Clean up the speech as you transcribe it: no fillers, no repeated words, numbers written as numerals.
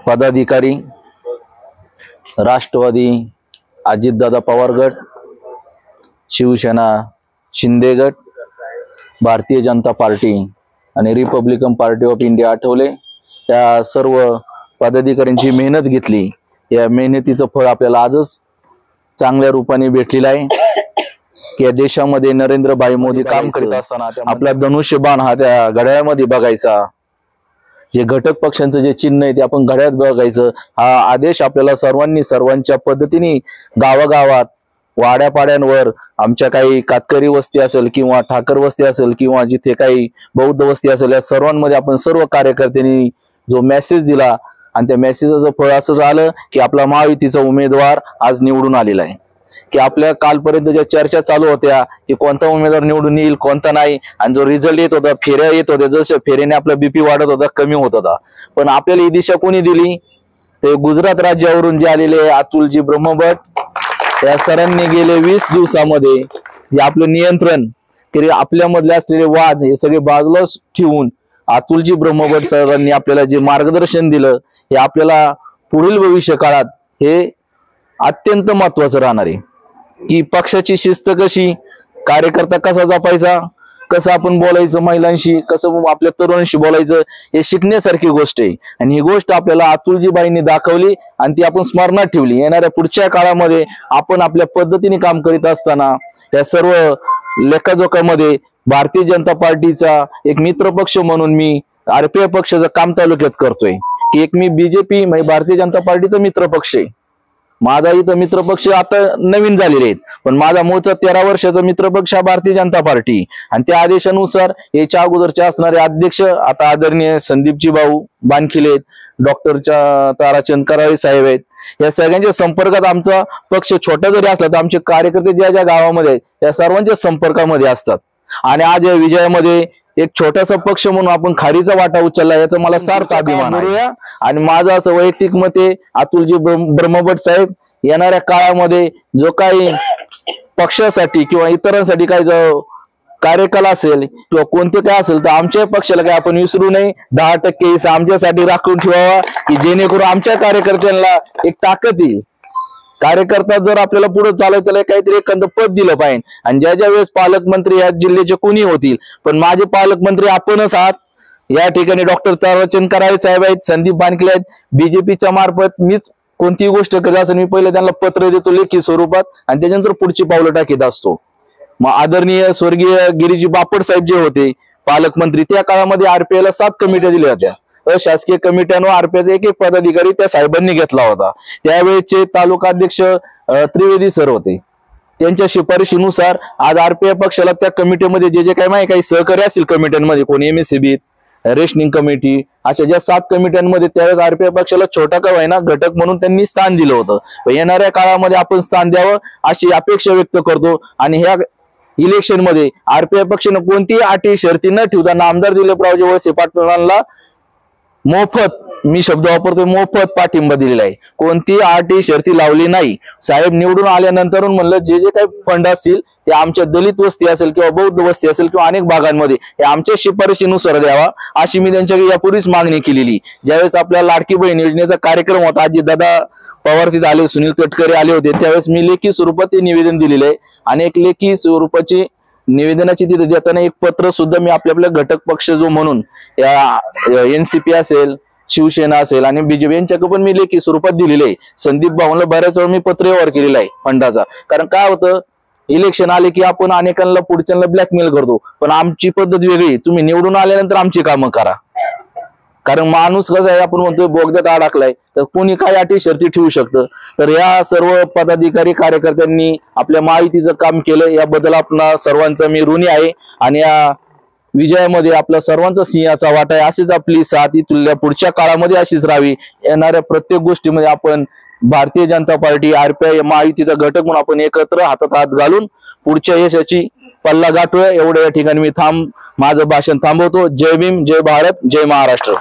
पदाधिकारी राष्ट्रवादी अजितदादा पवार गट, शिवसेना शिंदे गट, भारतीय जनता पार्टी आणि Republican party of India Athawale या सर्व पदाधिकाऱ्यांची मेहनत घेतली। या मेहनतीचं फळ आपल्याला आजच चांगल्या रूपाने भेटलेलं आहे की या देशामध्ये नरेंद्र भाई मोदी काम करत असताना आपला धनुष्यबाण हा त्या घड्याळामध्ये बघायचा, जे घटक पक्षांचं जे चिन्ह आहे ते आपण घड्याळात बघायचं। हा आदेश आपल्याला सर्वांच्या पद्धतीने गावागावात वाड्यापाड्यांवर आमच्या काही कातकरी वस्ती असेल किंवा ठाकर वस्ती असेल किंवा जिथे काही बौद्ध वस्ती असेल या सर्वांमध्ये आपण सर्व कार्यकर्त्यांनी जो मेसेज दिला आणि त्या मेसेजचं फळ असं झालं की आपला महायुतीचा उमेदवार आज निवडून आलेला आहे। की आपल्या कालपर्यंत ज्या चर्चा चालू होत्या की कोणता उमेदवार निवडून येईल कोणता नाही, आणि जो रिझल्ट येत होता फेऱ्या येत होत्या, जसं फेऱ्याने आपला बीपी वाढत होता कमी होत होता, पण आपल्याला ही दिशा कोणी दिली? ते गुजरात राज्यावरून जे आलेले अतुलजी ब्रह्मभट या सरांनी गेले 20 दिवसामध्ये जे आपलं नियंत्रण की आपल्यामधले असलेले वाद हे सगळे बाजूला ठेवून अतुलजी ब्रह्मभट सरांनी आपल्याला जे मार्गदर्शन दिलं हे आपल्याला पुढील भविष्य काळात हे अत्यंत महत्वाचं राहणार आहे की पक्षाची शिस्त कशी, कार्यकर्ता कसा जपायचा, कसं आपण बोलायचं महिलांशी, कसं आपल्या तरुणांशी बोलायचं, हे शिकण्यासारखी गोष्ट आहे। आणि ही गोष्ट आपल्याला अतुलजीबाईंनी दाखवली आणि ती आपण स्मरणात ठेवली। येणाऱ्या पुढच्या काळामध्ये आपण आपल्या पद्धतीने काम करीत असताना या सर्व लेखाजोखामध्ये भारतीय जनता पार्टीचा एक मित्र पक्ष म्हणून मी आरपीआय पक्षाचं काम तालुक्यात करतोय की एक मी बीजेपी म्हणजे भारतीय जनता पार्टीचा मित्र पक्ष आहे। माझा इथं मित्रपक्ष आता नवीन झालेले आहेत, पण माझा मूळचा 13 वर्षाचा मित्रपक्ष हा भारतीय जनता पार्टी आणि त्या आदेशानुसार याच्या अगोदरचे असणारे अध्यक्ष आता आदरणीय संदीपजी भाऊ बानखिले, डॉक्टरच्या ताराचंद कराळे साहेब आहेत, या सगळ्यांच्या संपर्कात आमचा पक्ष छोटा जरी असला तर आमचे कार्यकर्ते ज्या ज्या गावामध्ये आहेत या सर्वांच्या संपर्कामध्ये असतात। आणि आज या विजयामध्ये एक छोटासा पक्ष म्हणून आपण खारीचा वाटा उचलला याचा मला सार्थ अभिमान आहे। आणि माझं असं वैयक्तिक मत आहे अतुलजी ब्रह्मभट साहेब येणाऱ्या काळामध्ये जो काही पक्षासाठी किंवा इतरांसाठी काही जो कार्यकाल असेल किंवा कोणते काय असेल तर आमच्या पक्षाला काही आपण विसरू नये, 10% हिस्सा आमच्यासाठी राखून ठेवावा की जेणेकरून आमच्या कार्यकर्त्यांना एक ताकद येईल। कार्यकर्ता जर आपल्याला पुढे चालत त्याला काहीतरी एखादं पद दिलं पाहिजे आणि ज्या वेळेस पालकमंत्री या जिल्ह्याचे कोणी होतील पण माझे पालकमंत्री आपणच आहात। या ठिकाणी डॉक्टर ताराचंद कराळे साहेब आहेत, संदीप बानखिले आहेत, बीजेपीच्या मार्फत मीच कोणतीही गोष्ट करत असेल मी पहिले त्यांना पत्र देतो लेखी स्वरूपात आणि त्याच्यानंतर पुढची पावलं टाकीत असतो। मग आदरणीय स्वर्गीय गिरीजी बापट साहेब जे होते पालकमंत्री त्या काळामध्ये आरपीआयला 7 कमिट्या दिल्या होत्या, अशासकीय कमिट्यांवर आरपीआयचा एक पदाधिकारी त्या साहेबांनी घेतला होता। त्यावेळेचे तालुका अध्यक्ष त्रिवेदी सर होते, त्यांच्या शिफारशीनुसार आज आरपीआय पक्षाला त्या कमिटीमध्ये जे काही सहकारी असतील कमिट्यांमध्ये कोणी एमएससीबी रेशनिंग कमिटी अशा ज्या 7 कमिट्यांमध्ये त्यावेळेस आरपीआय पक्षाला छोटा का होईना घटक म्हणून त्यांनी स्थान दिलं होतं। येणाऱ्या काळामध्ये आपण स्थान द्यावं अशी अपेक्षा व्यक्त करतो आणि ह्या इलेक्शन मध्ये आरपीआय पक्षाने कोणतीही अटी शर्ती न ठेवता आमदार दिलीपरावजी वळसे पाटलांना मोफत, मी शब्द वापरतोय मोफत पाठिंबा दिलेला आहे, कोणती अटी शर्ती लावली नाही। साहेब निवडून आल्यानंतर म्हणलं जे काही फंड असतील ते आमच्या दलित वस्ती असेल किंवा बौद्ध वस्ती असेल किंवा अनेक भागांमध्ये हे आमच्या शिफारशीनुसार द्यावा अशी मी त्यांच्याकडे यापूर्वीच मागणी केलेली। ज्यावेळेस आपल्या लाडकी बहीण योजनेचा कार्यक्रम होता अजितदादा पवार तिथे आले, सुनील तटकरे आले होते, त्यावेळेस मी लेखी स्वरूपात ते निवेदन दिलेलं आहे आणि एक लेखी स्वरूपाची निवेदनाची तिथे देताना एक पत्र सुद्धा मी आपल्या घटक पक्ष जो म्हणून या एनसीपी असेल शिवसेना असेल आणि बीजेपी यांच्याकडे पण मी लेखी स्वरूपात दिलेले आहे। संदीप भाऊंना बऱ्याच वेळा मी पत्र व्यवहार केलेला आहे फंडाचा, कारण काय होतं इलेक्शन आले की आपण अनेकांना पुढच्यांना ब्लॅकमेल करतो, पण आमची पद्धत वेगळी, तुम्ही निवडून आल्यानंतर आमची कामं करा। कारण माणूस कसा आहे आपण म्हणतोय बोगद्यात अडकलाय तर कोणी काय अटी शर्ती ठेवू शकतं। तर या सर्व पदाधिकारी कार्यकर्त्यांनी आपल्या महायुतीचं काम केलं याबद्दल आपला सर्वांचा मी ऋणी आहे आणि या विजयामध्ये आपल्या सर्वांचा सिंहाचा वाटा आहे। अशीच आपली साथ इथल्या पुढच्या काळामध्ये अशीच राहावी। येणाऱ्या प्रत्येक गोष्टीमध्ये आपण भारतीय जनता पार्टी आरपीआय महायुतीचा घटक म्हणून आपण एकत्र हातात हात घालून पुढच्या यशाची पल्ला गाठूया। एवढ्या या ठिकाणी मी माझं भाषण थांबवतो। जय भीम, जय भारत, जय महाराष्ट्र।